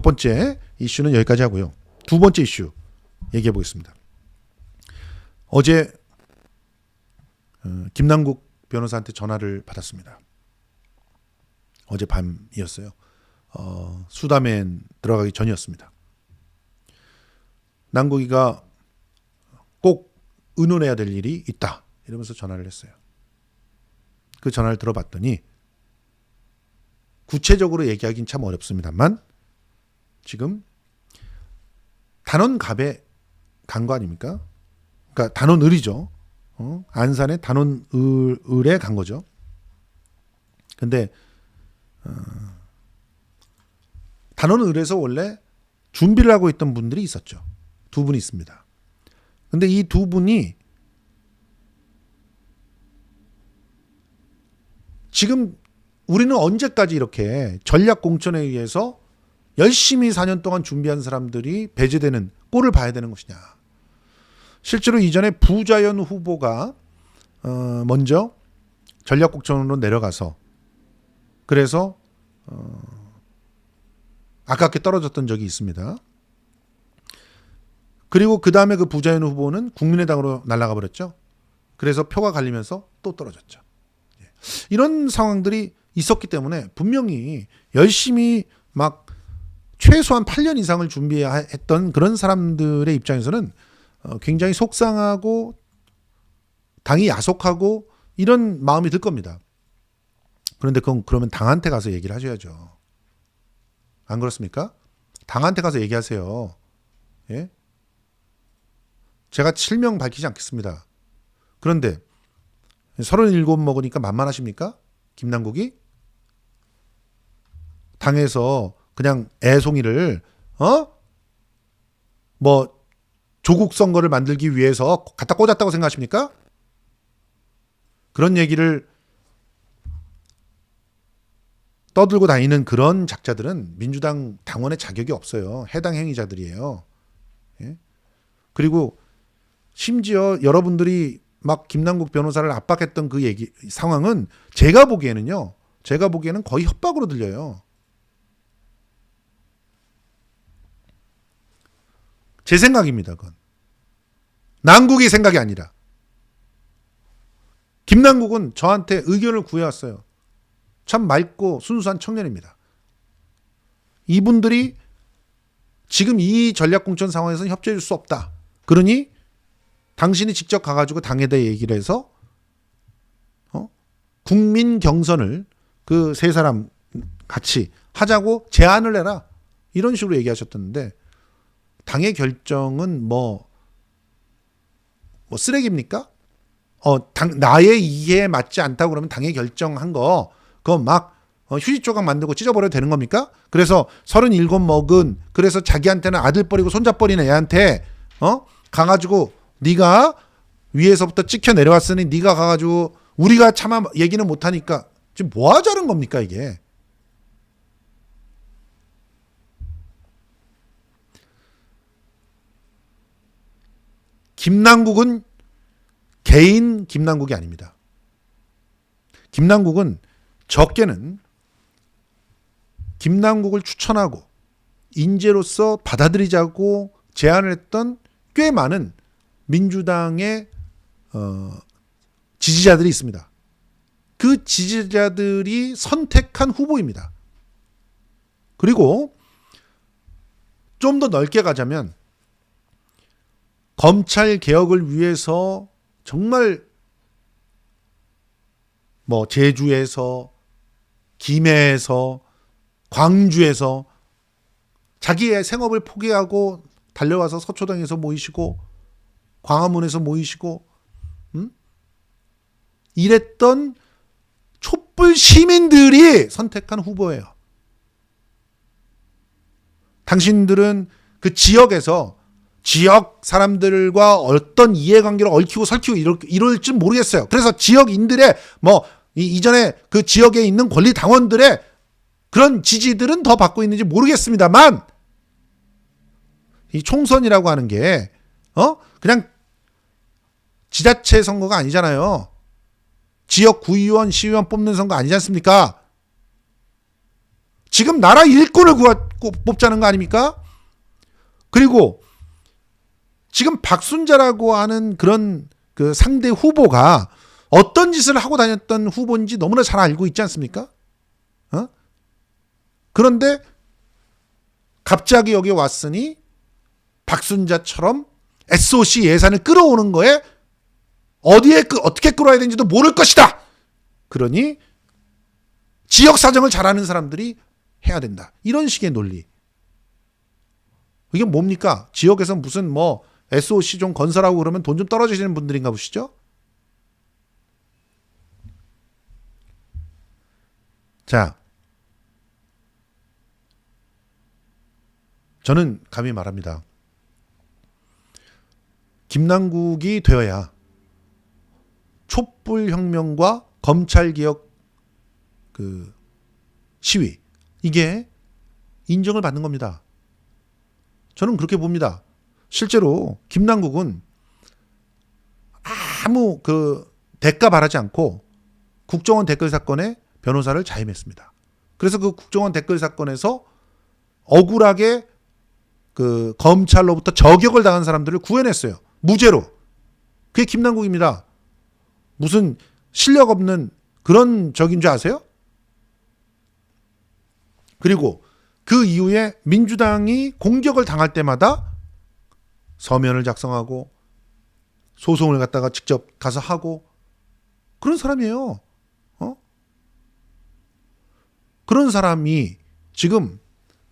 번째 이슈는 여기까지 하고요. 두 번째 이슈 얘기해 보겠습니다. 어제 김남국 변호사한테 전화를 받았습니다. 어제 밤이었어요. 수다맨 들어가기 전이었습니다. 남국이가 꼭 의논해야 될 일이 있다 이러면서 전화를 했어요. 그 전화를 들어봤더니 구체적으로 얘기하기는 참 어렵습니다만 지금 단원갑에 간 거 아닙니까? 그러니까 단원을이죠. 안산의 단원을에 간 거죠. 근데 단원을에서 원래 준비를 하고 있던 분들이 있었죠. 두 분이 있습니다. 근데 이 두 분이 지금 우리는 언제까지 이렇게 전략공천에 의해서 열심히 4년 동안 준비한 사람들이 배제되는 꼴을 봐야 되는 것이냐. 실제로 이전에 부자연 후보가 먼저 전략공천으로 내려가서 그래서 아깝게 떨어졌던 적이 있습니다. 그리고 그 다음에 그 부자연 후보는 국민의당으로 날아가 버렸죠. 그래서 표가 갈리면서 또 떨어졌죠. 이런 상황들이 있었기 때문에 분명히 열심히 막 최소한 8년 이상을 준비했던 그런 사람들의 입장에서는 굉장히 속상하고 당이 야속하고 이런 마음이 들 겁니다. 그런데 그러면 당한테 가서 얘기를 하셔야죠. 안 그렇습니까? 당한테 가서 얘기하세요. 예? 제가 실명 밝히지 않겠습니다. 그런데 37 먹으니까 만만하십니까? 김남국이? 당에서 그냥 애송이를 뭐 조국 선거를 만들기 위해서 갖다 꽂았다고 생각하십니까? 그런 얘기를 떠들고 다니는 그런 작자들은 민주당 당원의 자격이 없어요. 해당 행위자들이에요. 예? 그리고 심지어 여러분들이 막 김남국 변호사를 압박했던 그 상황은 제가 보기에는 거의 협박으로 들려요. 제 생각입니다. 그건. 남국이 생각이 아니라. 김남국은 저한테 의견을 구해왔어요. 참 맑고 순수한 청년입니다. 이분들이 지금 이 전략공천 상황에서는 협조해 줄 수 없다. 그러니 당신이 직접 가가지고 당에다 얘기를 해서 국민 경선을 그 세 사람 같이 하자고 제안을 해라. 이런 식으로 얘기하셨던데 당의 결정은 뭐 쓰레기입니까? 나의 이해에 맞지 않다고 그러면 당의 결정한 거 그거 막 휴지 조각 만들고 찢어버려도 되는 겁니까? 그래서 37 먹은 그래서 자기한테는 아들 버리고 손자 버린 애한테 가가지고 네가 위에서부터 찍혀 내려왔으니 네가 가가지고 우리가 차마 얘기는 못하니까 지금 뭐 하자는 겁니까 이게? 김남국은 개인 김남국이 아닙니다. 김남국은 적게는 김남국을 추천하고 인재로서 받아들이자고 제안을 했던 꽤 많은 민주당의 지지자들이 있습니다. 그 지지자들이 선택한 후보입니다. 그리고 좀 더 넓게 가자면 검찰 개혁을 위해서 정말 뭐 제주에서 김해에서 광주에서 자기의 생업을 포기하고 달려와서 서초동에서 모이시고 광화문에서 모이시고 이랬던 촛불 시민들이 선택한 후보예요. 당신들은 그 지역에서 지역 사람들과 어떤 이해관계를 얽히고 설키고 이럴 줄 모르겠어요. 그래서 지역인들의 이전에 그 지역에 있는 권리 당원들의 그런 지지들은 더 받고 있는지 모르겠습니다만 이 총선이라고 하는 게 그냥 지자체 선거가 아니잖아요. 지역 구의원, 시의원 뽑는 선거 아니지 않습니까? 지금 나라 일꾼을 뽑자는 거 아닙니까? 그리고 지금 박순자라고 하는 그런 그 상대 후보가 어떤 짓을 하고 다녔던 후보인지 너무나 잘 알고 있지 않습니까? 그런데 갑자기 여기 왔으니 박순자처럼 SOC 예산을 끌어오는 거에 어떻게 끌어야 되는지도 모를 것이다. 그러니 지역 사정을 잘 아는 사람들이 해야 된다. 이런 식의 논리. 이게 뭡니까? 지역에서 무슨 SOC 좀 건설하고 그러면 돈 좀 떨어지시는 분들인가 보시죠? 자, 저는 감히 말합니다. 김남국이 되어야 촛불혁명과 검찰개혁 시위, 이게 인정을 받는 겁니다. 저는 그렇게 봅니다. 실제로 김남국은 아무 대가 바라지 않고 국정원 댓글 사건에 변호사를 자임했습니다. 그래서 그 국정원 댓글 사건에서 억울하게 검찰로부터 저격을 당한 사람들을 구해냈어요. 무죄로. 그게 김남국입니다. 무슨 실력 없는 그런 적인 줄 아세요? 그리고 그 이후에 민주당이 공격을 당할 때마다 서면을 작성하고 소송을 갖다가 직접 가서 하고 그런 사람이에요. 그런 사람이 지금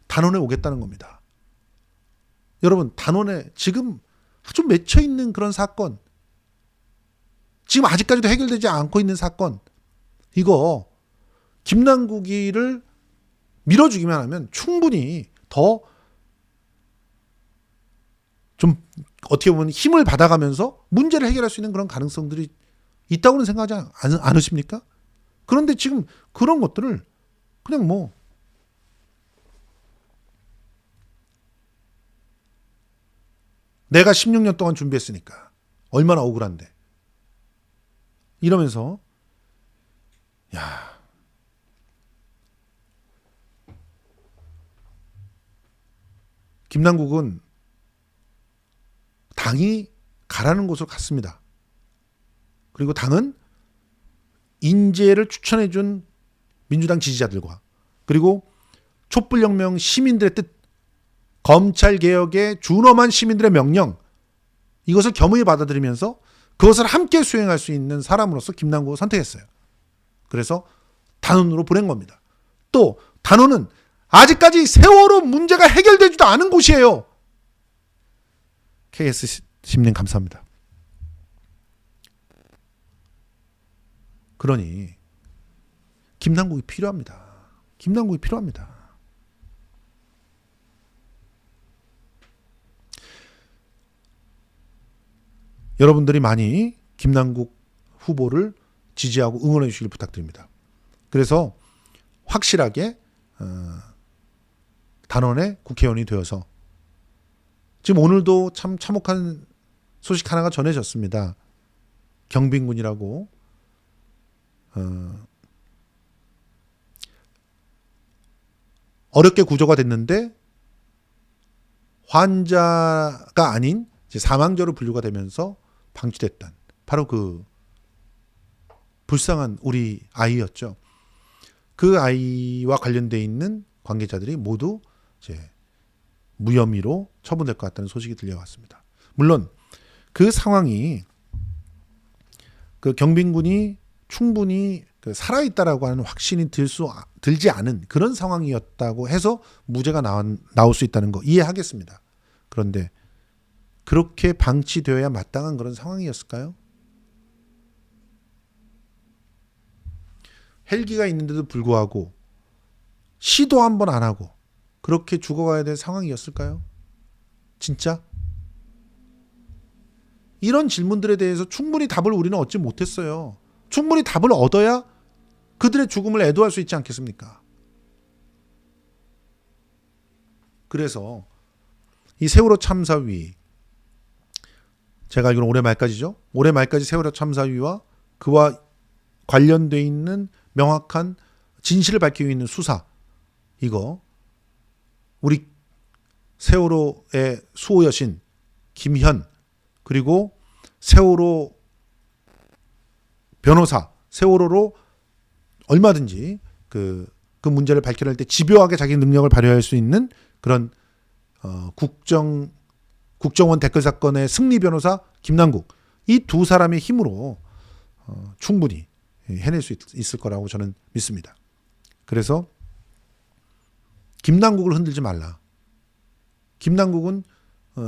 단원에 오겠다는 겁니다. 여러분, 단원에 지금 아주 맺혀 있는 그런 사건, 지금 아직까지도 해결되지 않고 있는 사건, 이거 김남국이를 밀어주기만 하면 충분히 더 좀 어떻게 보면 힘을 받아가면서 문제를 해결할 수 있는 그런 가능성들이 있다고는 생각하지 않으십니까? 그런데 지금 그런 것들을 그냥 내가 16년 동안 준비했으니까 얼마나 억울한데 이러면서 김남국은 당이 가라는 곳으로 갔습니다. 그리고 당은 인재를 추천해준 민주당 지지자들과 그리고 촛불혁명 시민들의 뜻, 검찰개혁에 준엄한 시민들의 명령, 이것을 겸허히 받아들이면서 그것을 함께 수행할 수 있는 사람으로서 김남국을 선택했어요. 그래서 단원으로 보낸 겁니다. 또 단원은 아직까지 세월호 문제가 해결되지도 않은 곳이에요. KS10님 감사합니다. 그러니 김남국이 필요합니다. 김남국이 필요합니다. 여러분들이 많이 김남국 후보를 지지하고 응원해 주시길 부탁드립니다. 그래서 확실하게 단원의 국회의원이 되어서 지금 오늘도 참 참혹한 소식 하나가 전해졌습니다. 경빈군이라고 어렵게 구조가 됐는데 환자가 아닌 사망자로 분류가 되면서 방치됐던 바로 그 불쌍한 우리 아이였죠. 그 아이와 관련되어 있는 관계자들이 모두 이제 무혐의로 처분될 것 같다는 소식이 들려왔습니다. 물론 그 상황이 그 경빈군이 충분히 살아있다라고 하는 확신이 들지 않은 그런 상황이었다고 해서 무죄가 나올 수 있다는 거 이해하겠습니다. 그런데 그렇게 방치되어야 마땅한 그런 상황이었을까요? 헬기가 있는데도 불구하고 시도 한 번 안 하고 그렇게 죽어가야 될 상황이었을까요? 진짜? 이런 질문들에 대해서 충분히 답을 우리는 얻지 못했어요. 충분히 답을 얻어야 그들의 죽음을 애도할 수 있지 않겠습니까? 그래서 이 세월호 참사위, 제가 알기로는 올해 말까지죠. 올해 말까지 세월호 참사위와 그와 관련돼 있는 명확한 진실을 밝히고 있는 수사, 이거 우리 세월호의 수호 여신 김현, 그리고 세월호 변호사, 세월호로 얼마든지 그 문제를 밝혀낼 때 집요하게 자기 능력을 발휘할 수 있는 그런 국정원 댓글 사건의 승리 변호사 김남국, 이 두 사람의 힘으로 충분히 해낼 수 있을 거라고 저는 믿습니다. 그래서 김남국을 흔들지 말라. 김남국은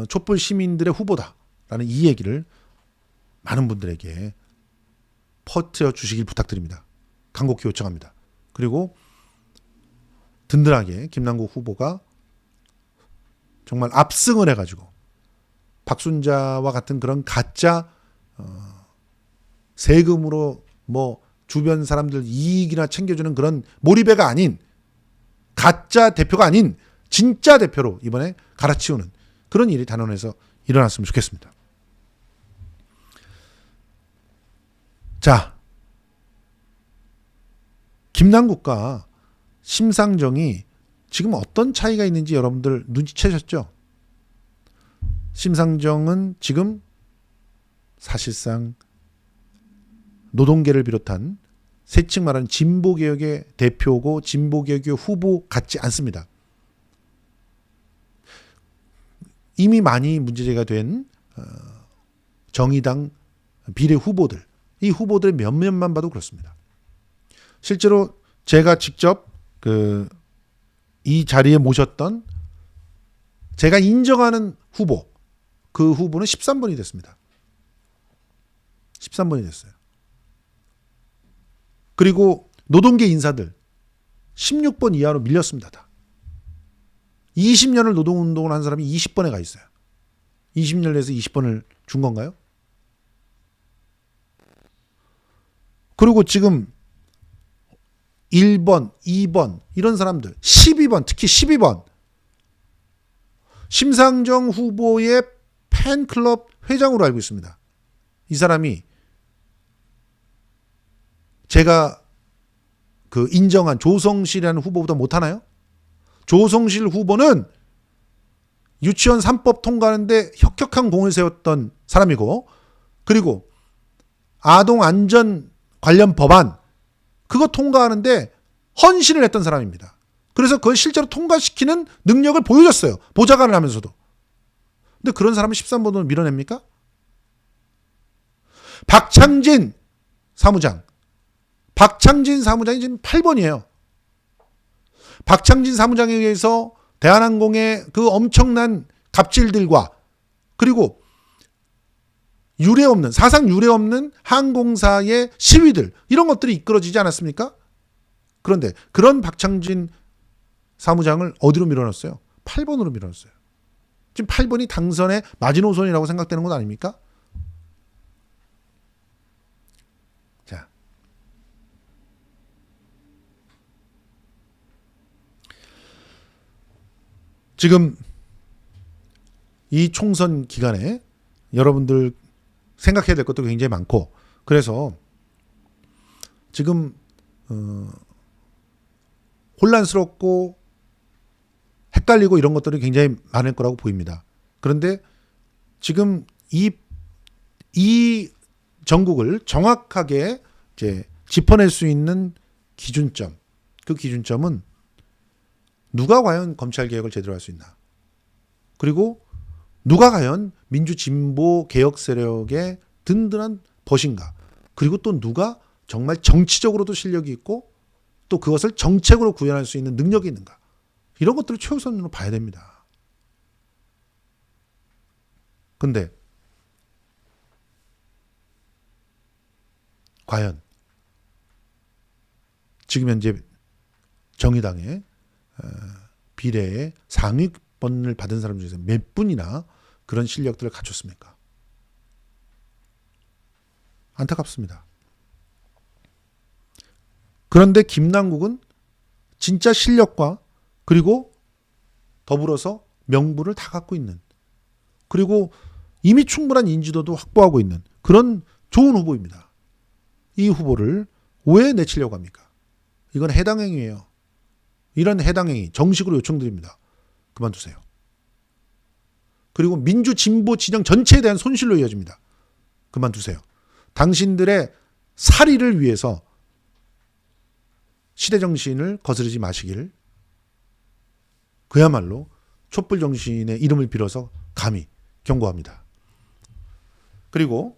촛불 시민들의 후보다라는 이 얘기를 많은 분들에게 퍼뜨려 주시길 부탁드립니다. 간곡히 요청합니다. 그리고 든든하게 김남국 후보가 정말 압승을 해가지고 박순자와 같은 그런 가짜 세금으로 뭐 주변 사람들 이익이나 챙겨주는 그런 몰입애가 아닌, 가짜 대표가 아닌 진짜 대표로 이번에 갈아치우는 그런 일이 단원에서 일어났으면 좋겠습니다. 자, 김남국과 심상정이 지금 어떤 차이가 있는지 여러분들 눈치채셨죠? 심상정은 지금 사실상 노동계를 비롯한 세층 말하는 진보개혁의 대표고 진보개혁의 후보 같지 않습니다. 이미 많이 문제제기가 된 정의당 비례 후보들, 이 후보들의 몇몇만 봐도 그렇습니다. 실제로 제가 직접 이 자리에 모셨던 제가 인정하는 후보, 그 후보는 13번이 됐습니다. 13번이 됐어요. 그리고 노동계 인사들 16번 이하로 밀렸습니다. 다. 20년을 노동운동을 한 사람이 20번에 가 있어요. 20년 내에서 20번을 준 건가요? 그리고 지금 1번, 2번 이런 사람들, 12번, 특히 12번 심상정 후보의 팬클럽 회장으로 알고 있습니다. 이 사람이 제가 인정한 조성실이라는 후보보다 못하나요? 조성실 후보는 유치원 3법 통과하는데 혁혁한 공을 세웠던 사람이고, 그리고 아동 안전 관련 법안 그거 통과하는데 헌신을 했던 사람입니다. 그래서 그걸 실제로 통과시키는 능력을 보여줬어요. 보좌관을 하면서도. 근데 그런 사람을 13번으로 밀어냅니까? 박창진 사무장이 지금 8번이에요. 박창진 사무장에 의해서 대한항공의 그 엄청난 갑질들과 그리고 사상 유례 없는 항공사의 시위들, 이런 것들이 이끌어지지 않았습니까? 그런데 그런 박창진 사무장을 어디로 밀어넣었어요? 8번으로 밀어넣었어요. 지금 8번이 당선의 마지노선이라고 생각되는 것 아닙니까? 자, 지금 이 총선 기간에 여러분들 생각해야 될 것도 굉장히 많고, 그래서 지금 혼란스럽고 헷갈리고 이런 것들이 굉장히 많을 거라고 보입니다. 그런데 지금 이 전국을 정확하게 이제 짚어낼 수 있는 기준점, 그 기준점은 누가 과연 검찰개혁을 제대로 할 수 있나, 그리고 누가 과연 민주진보 개혁 세력의 든든한 벗인가, 그리고 또 누가 정말 정치적으로도 실력이 있고 또 그것을 정책으로 구현할 수 있는 능력이 있는가, 이런 것들을 최우선으로 봐야 됩니다. 근데 과연 지금 현재 정의당의 비례의 상위권을 받은 사람 중에서 몇 분이나 그런 실력들을 갖췄습니까? 안타깝습니다. 그런데 김남국은 진짜 실력과 그리고 더불어서 명분을 다 갖고 있는, 그리고 이미 충분한 인지도도 확보하고 있는 그런 좋은 후보입니다. 이 후보를 왜 내치려고 합니까? 이건 해당 행위예요. 이런 해당 행위 정식으로 요청드립니다. 그만두세요. 그리고 민주 진보 진영 전체에 대한 손실로 이어집니다. 그만두세요. 당신들의 사리를 위해서 시대 정신을 거스르지 마시길 그야말로 촛불 정신의 이름을 빌어서 감히 경고합니다. 그리고